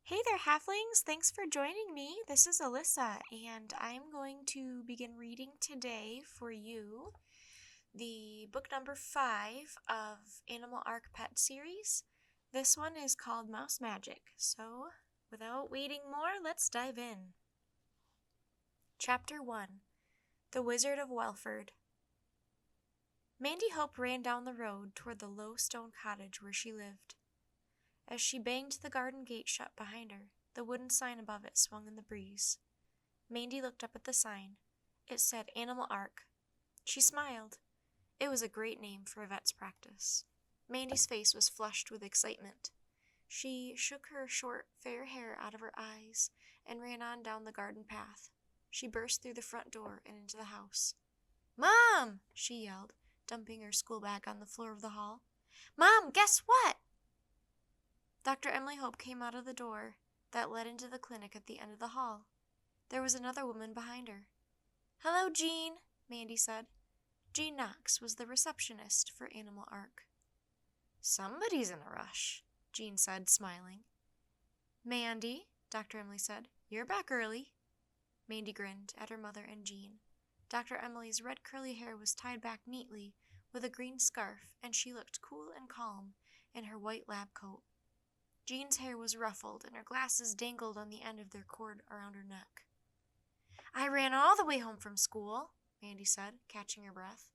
Hey there, halflings! Thanks for joining me. This is Alyssa, and I'm going to begin reading today for you the book number 5 of Animal Arc Pet series. This one is called Mouse Magic, so without waiting more, let's dive in. Chapter 1 The Wizard of Welford. Mandy Hope ran down the road toward the low stone cottage where she lived. As she banged the garden gate shut behind her, the wooden sign above it swung in the breeze. Mandy looked up at the sign. It said Animal Arc. She smiled. It was a great name for a vet's practice. Mandy's face was flushed with excitement. She shook her short, fair hair out of her eyes and ran on down the garden path. She burst through the front door and into the house. "Mom!" she yelled, dumping her school bag on the floor of the hall. "Mom, guess what?" Dr. Emily Hope came out of the door that led into the clinic at the end of the hall. There was another woman behind her. "Hello, Jean," Mandy said. Jean Knox was the receptionist for Animal Arc. "Somebody's in a rush," Jean said, smiling. "Mandy," Dr. Emily said, "you're back early." Mandy grinned at her mother and Jean. Dr. Emily's red curly hair was tied back neatly with a green scarf, and she looked cool and calm in her white lab coat. Jean's hair was ruffled, and her glasses dangled on the end of their cord around her neck. "I ran all the way home from school," Mandy said, catching her breath.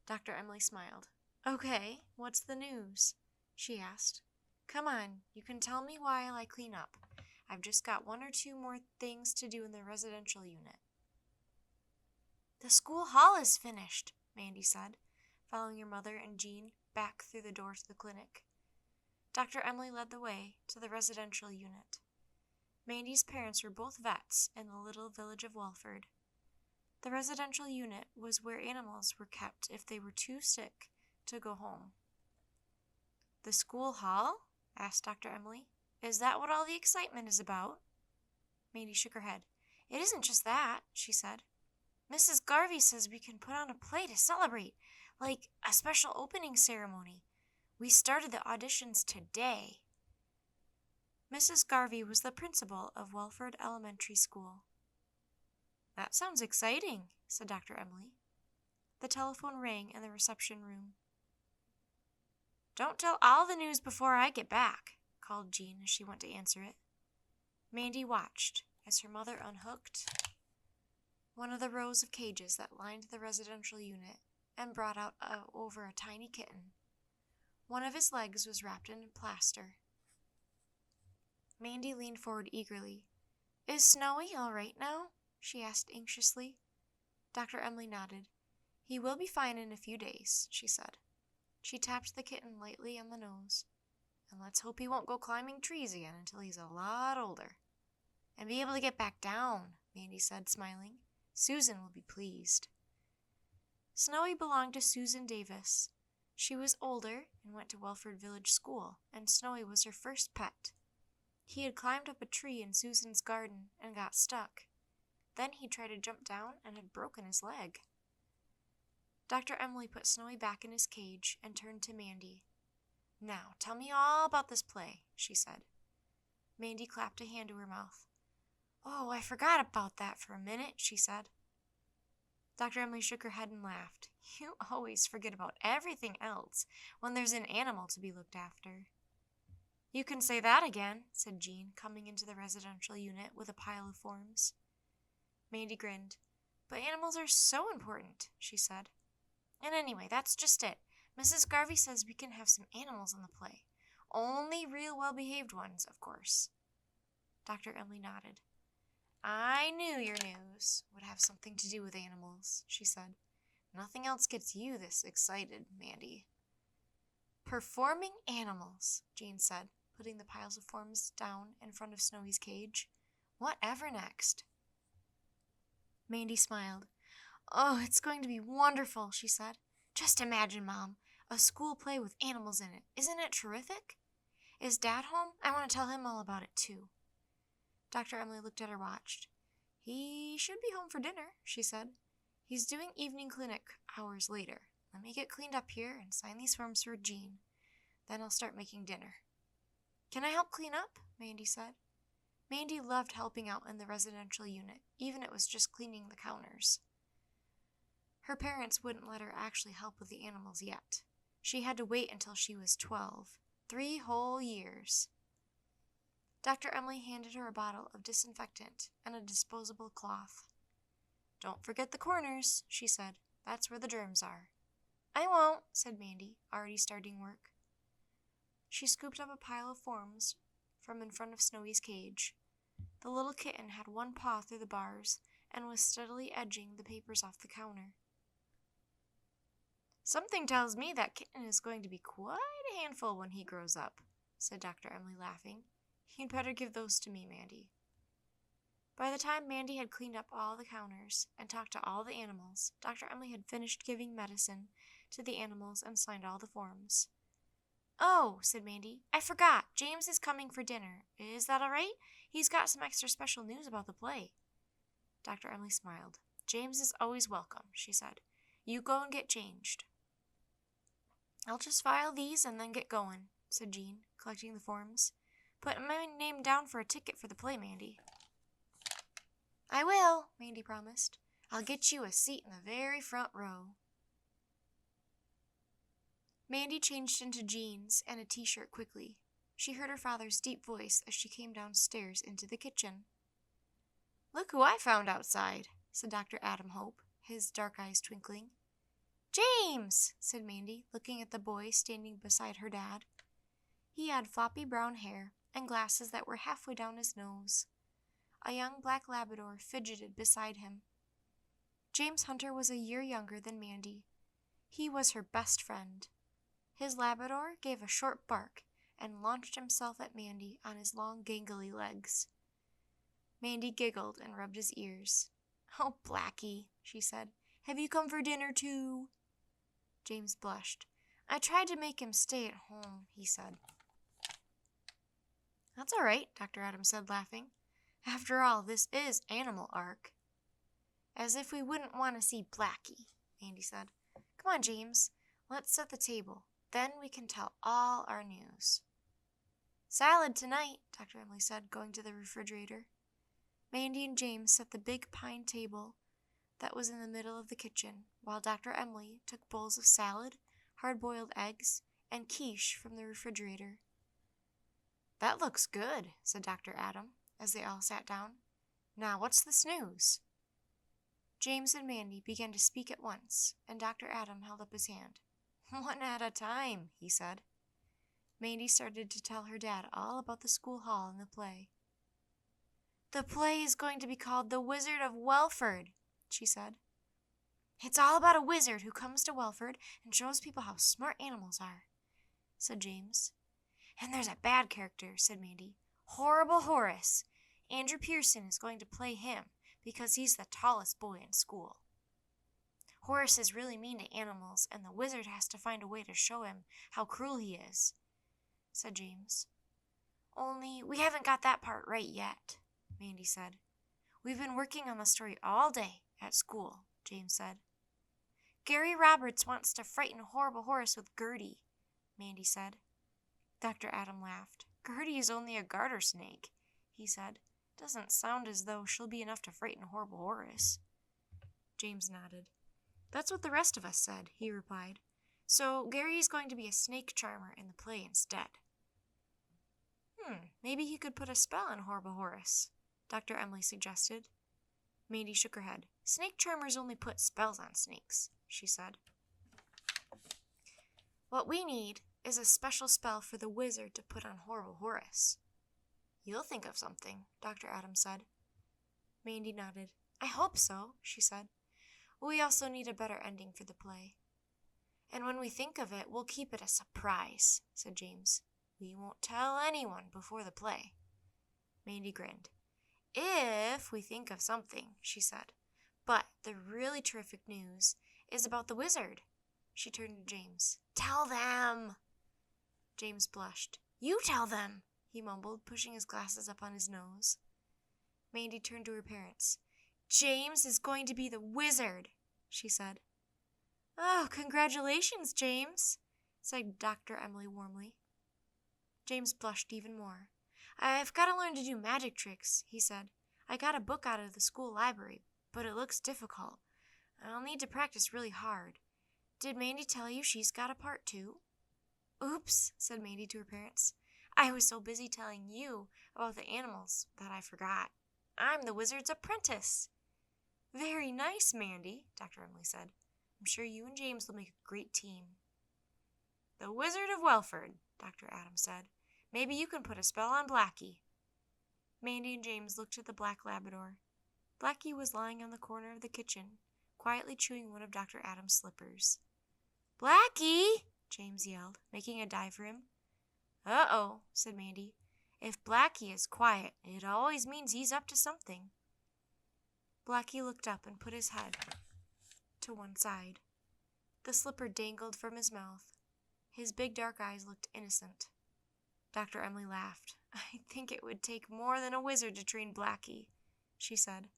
Dr. Emily smiled. "Okay, what's the news?" she asked. "Come on, you can tell me while I clean up. I've just got 1 or 2 more things to do in the residential unit." "The school hall is finished," Mandy said, following her mother and Jean back through the door to the clinic. Dr. Emily led the way to the residential unit. Mandy's parents were both vets in the little village of Welford. The residential unit was where animals were kept if they were too sick to go home. "The school hall?" asked Dr. Emily. "Is that what all the excitement is about?" Mandy shook her head. "It isn't just that," she said. "Mrs. Garvey says we can put on a play to celebrate, like a special opening ceremony. We started the auditions today." Mrs. Garvey was the principal of Welford Elementary School. "That sounds exciting," said Dr. Emily. The telephone rang in the reception room. "Don't tell all the news before I get back," called Jean as she went to answer it. Mandy watched as her mother unhooked one of the rows of cages that lined the residential unit and brought out over a tiny kitten. One of his legs was wrapped in plaster. Mandy leaned forward eagerly. "Is Snowy all right now?" she asked anxiously. Dr. Emily nodded. "He will be fine in a few days," she said. She tapped the kitten lightly on the nose. "And let's hope he won't go climbing trees again until he's a lot older." "And be able to get back down," Mandy said, smiling. "Susan will be pleased." Snowy belonged to Susan Davis. She was older and went to Welford Village School, and Snowy was her first pet. He had climbed up a tree in Susan's garden and got stuck. Then he tried to jump down and had broken his leg. Dr. Emily put Snowy back in his cage and turned to Mandy. "Now, tell me all about this play," she said. Mandy clapped a hand to her mouth. "Oh, I forgot about that for a minute," she said. Dr. Emily shook her head and laughed. "You always forget about everything else when there's an animal to be looked after." "You can say that again," said Jean, coming into the residential unit with a pile of forms. Mandy grinned. "But animals are so important," she said. "And anyway, that's just it. Mrs. Garvey says we can have some animals in the play. Only real well-behaved ones, of course." Dr. Emily nodded. "I knew your news would have something to do with animals," she said. "Nothing else gets you this excited, Mandy." "Performing animals," Jean said, putting the piles of forms down in front of Snowy's cage. "Whatever next?" Mandy smiled. "Oh, it's going to be wonderful," she said. "Just imagine, Mom, a school play with animals in it. Isn't it terrific? Is Dad home? I want to tell him all about it, too." Dr. Emily looked at her watch. "He should be home for dinner," she said. "He's doing evening clinic hours later. Let me get cleaned up here and sign these forms for Jean. Then I'll start making dinner." Can I help clean up? Mandy said. Mandy loved helping out in the residential unit, even if it was just cleaning the counters. Her parents wouldn't let her actually help with the animals yet. She had to wait until she was 12, 3 whole years. Dr. Emily handed her a bottle of disinfectant and a disposable cloth. Don't forget the corners, she said. That's where the germs are. I won't, said Mandy, already starting work. She scooped up a pile of forms from in front of Snowy's cage. The little kitten had one paw through the bars and was steadily edging the papers off the counter. Something tells me that kitten is going to be quite a handful when he grows up, said Dr. Emily, laughing. You'd better give those to me, Mandy. By the time Mandy had cleaned up all the counters and talked to all the animals, Dr. Emily had finished giving medicine to the animals and signed all the forms. Oh, said Mandy, I forgot. James is coming for dinner. Is that all right? He's got some extra special news about the play. Dr. Emily smiled. James is always welcome, she said. You go and get changed. I'll just file these and then get going, said Jean, collecting the forms. Put my name down for a ticket for the play, Mandy. I will, Mandy promised. I'll get you a seat in the very front row. Mandy changed into jeans and a t-shirt quickly. She heard her father's deep voice as she came downstairs into the kitchen. Look who I found outside, said Dr. Adam Hope, his dark eyes twinkling. James, said Mandy, looking at the boy standing beside her dad. He had floppy brown hair and glasses that were halfway down his nose. A young black Labrador fidgeted beside him. James Hunter was a year younger than Mandy. He was her best friend. His Labrador gave a short bark and launched himself at Mandy on his long, gangly legs. Mandy giggled and rubbed his ears. Oh, Blackie, she said, have you come for dinner too? James blushed. I tried to make him stay at home, he said. That's all right, Dr. Adams said, laughing. After all, this is Animal Ark. As if we wouldn't want to see Blackie, Mandy said. Come on, James, let's set the table. Then we can tell all our news. Salad tonight, Dr. Emily said, going to the refrigerator. Mandy and James set the big pine table that was in the middle of the kitchen, while Dr. Emily took bowls of salad, hard-boiled eggs, and quiche from the refrigerator. That looks good, said Dr. Adam, as they all sat down. Now, what's the snooze? James and Mandy began to speak at once, and Dr. Adam held up his hand. One at a time, he said. Mandy started to tell her dad all about the school hall and the play. The play is going to be called The Wizard of Welford, she said. It's all about a wizard who comes to Welford and shows people how smart animals are, said James. And there's a bad character, said Mandy. Horrible Horace. Andrew Pearson is going to play him because he's the tallest boy in school. Horace is really mean to animals, and the wizard has to find a way to show him how cruel he is, said James. Only we haven't got that part right yet, Mandy said. We've been working on the story all day at school, James said. Gary Roberts wants to frighten Horrible Horace with Gertie, Mandy said. Dr. Adam laughed. Gertie is only a garter snake, he said. Doesn't sound as though she'll be enough to frighten Horrible Horace. James nodded. That's what the rest of us said, he replied. So Gary is going to be a snake charmer in the play instead. Maybe he could put a spell on Horrible Horace, Dr. Emily suggested. Mandy shook her head. Snake charmers only put spells on snakes, she said. What we need is a special spell for the wizard to put on Horrible Horace. You'll think of something, Dr. Adams said. Mandy nodded. I hope so, she said. We also need a better ending for the play. And when we think of it, we'll keep it a surprise, said James. We won't tell anyone before the play. Mandy grinned. If we think of something, she said. But the really terrific news is about the wizard. She turned to James. Tell them. James blushed. You tell them, he mumbled, pushing his glasses up on his nose. Mandy turned to her parents. James is going to be the wizard, she said. Oh, congratulations, James, said Dr. Emily warmly. James blushed even more. "I've got to learn to do magic tricks," he said. "I got a book out of the school library, but it looks difficult. I'll need to practice really hard. Did Mandy tell you she's got a part too?" "Oops," said Mandy to her parents. "I was so busy telling you about the animals that I forgot. I'm the wizard's apprentice." "Very nice, Mandy," Dr. Emily said. "I'm sure you and James will make a great team." "The Wizard of Welford," Dr. Adams said. "Maybe you can put a spell on Blackie." Mandy and James looked at the black Labrador. Blackie was lying on the corner of the kitchen, quietly chewing one of Dr. Adams' slippers. "Blackie!" James yelled, making a dive for him. "Uh-oh," said Mandy. "If Blackie is quiet, it always means he's up to something." Blackie looked up and put his head to one side. The slipper dangled from his mouth. His big dark eyes looked innocent. Dr. Emily laughed. "I think it would take more than a wizard to train Blackie," she said.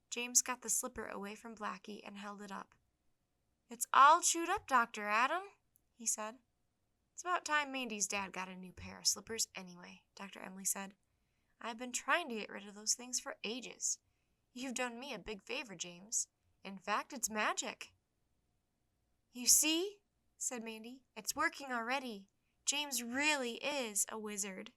James got the slipper away from Blackie and held it up. "It's all chewed up, Dr. Adam," he said. "It's about time Mandy's dad got a new pair of slippers anyway," Dr. Emily said. "I've been trying to get rid of those things for ages. You've done me a big favor, James. In fact, it's magic." "You see," said Mandy, "it's working already. James really is a wizard."